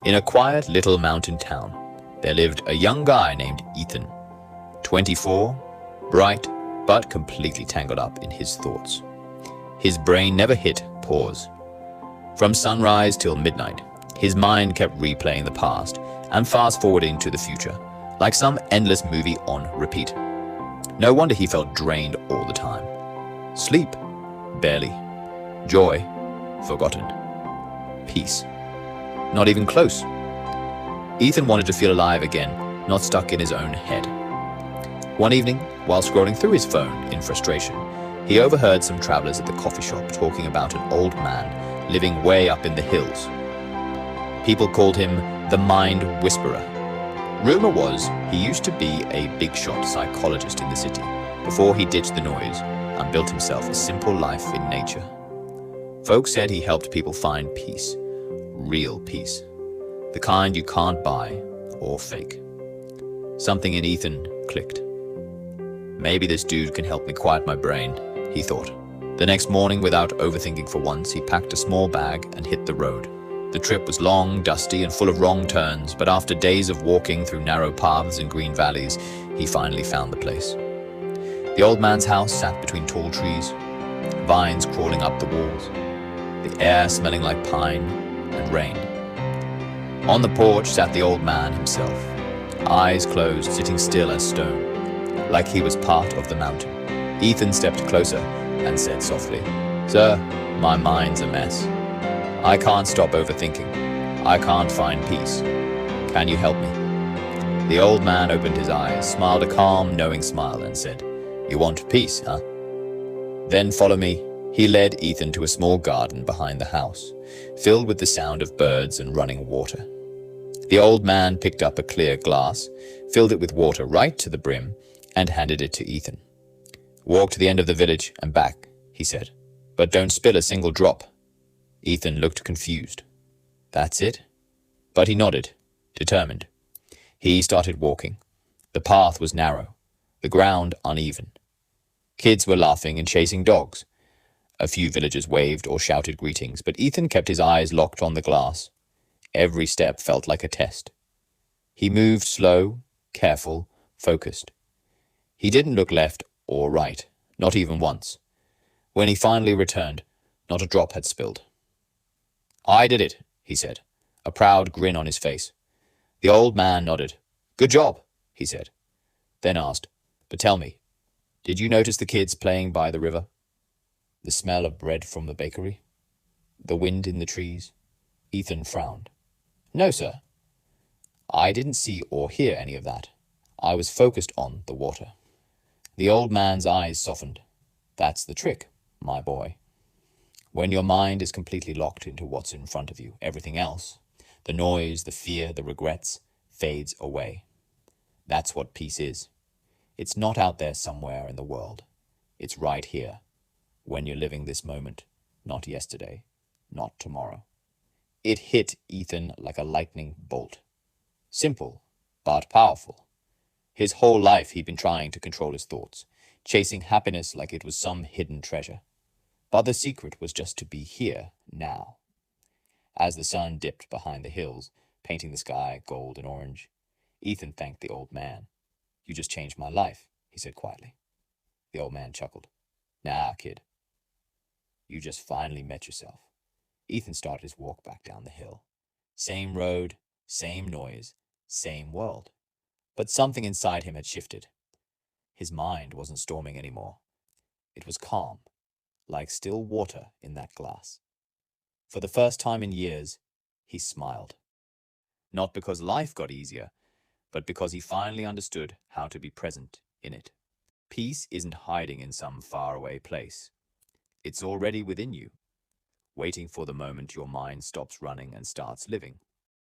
In a quiet little mountain town, there lived a young guy named Ethan. 24, bright, but completely tangled up in his thoughts. His brain never hit pause. From sunrise till midnight, his mind kept replaying the past and fast-forwarding to the future, like some endless movie on repeat. No wonder he felt drained all the time. Sleep? Barely. Joy? Forgotten. Peace? Not even close. Ethan wanted to feel alive again, not stuck in his own head. One evening, while scrolling through his phone in frustration, he overheard some travelers at the coffee shop talking about an old man living way up in the hills. People called him the Mind Whisperer. Rumor was he used to be a big-shot psychologist in the city before he ditched the noise and built himself a simple life in nature. Folks said he helped people find peace, real peace, the kind you can't buy or fake. Something in Ethan clicked. Maybe this dude can help me quiet my brain, he thought. The next morning, without overthinking for once, he packed a small bag and hit the road. The trip was long, dusty, and full of wrong turns, but after days of walking through narrow paths and green valleys, he finally found the place. The old man's house sat between tall trees, vines crawling up the walls, the air smelling like pine and rain. On the porch sat the old man himself, eyes closed, sitting still as stone, like he was part of the mountain. Ethan stepped closer and said softly, "Sir, my mind's a mess. I can't stop overthinking. I can't find peace. Can you help me?" The old man opened his eyes, smiled a calm, knowing smile, and said, "You want peace, huh? Then follow me." He led Ethan to a small garden behind the house, filled with the sound of birds and running water. The old man picked up a clear glass, filled it with water right to the brim, and handed it to Ethan. "Walk to the end of the village and back," he said, "but don't spill a single drop." Ethan looked confused. "That's it?" But he nodded, determined. He started walking. The path was narrow, the ground uneven. Kids were laughing and chasing dogs. A few villagers waved or shouted greetings, but Ethan kept his eyes locked on the glass. Every step felt like a test. He moved slow, careful, focused. He didn't look left or right, not even once. When he finally returned, not a drop had spilled. "I did it," he said, a proud grin on his face. The old man nodded. "Good job," he said, then asked, "But tell me, did you notice the kids playing by the river? The smell of bread from the bakery? The wind in the trees?" Ethan frowned. "No, sir. I didn't see or hear any of that. I was focused on the water." The old man's eyes softened. "That's the trick, my boy. When your mind is completely locked into what's in front of you, everything else, the noise, the fear, the regrets, fades away. That's what peace is. It's not out there somewhere in the world. It's right here, when you're living this moment, not yesterday, not tomorrow." It hit Ethan like a lightning bolt. Simple, but powerful. His whole life he'd been trying to control his thoughts, chasing happiness like it was some hidden treasure. But the secret was just to be here, now. As the sun dipped behind the hills, painting the sky gold and orange, Ethan thanked the old man. "You just changed my life," he said quietly. The old man chuckled. "Nah, kid. You just finally met yourself." Ethan started his walk back down the hill. Same road, same noise, same world. But something inside him had shifted. His mind wasn't storming anymore. It was calm, like still water in that glass. For the first time in years, he smiled. Not because life got easier, but because he finally understood how to be present in it. Peace isn't hiding in some faraway place. It's already within you, waiting for the moment your mind stops running and starts living.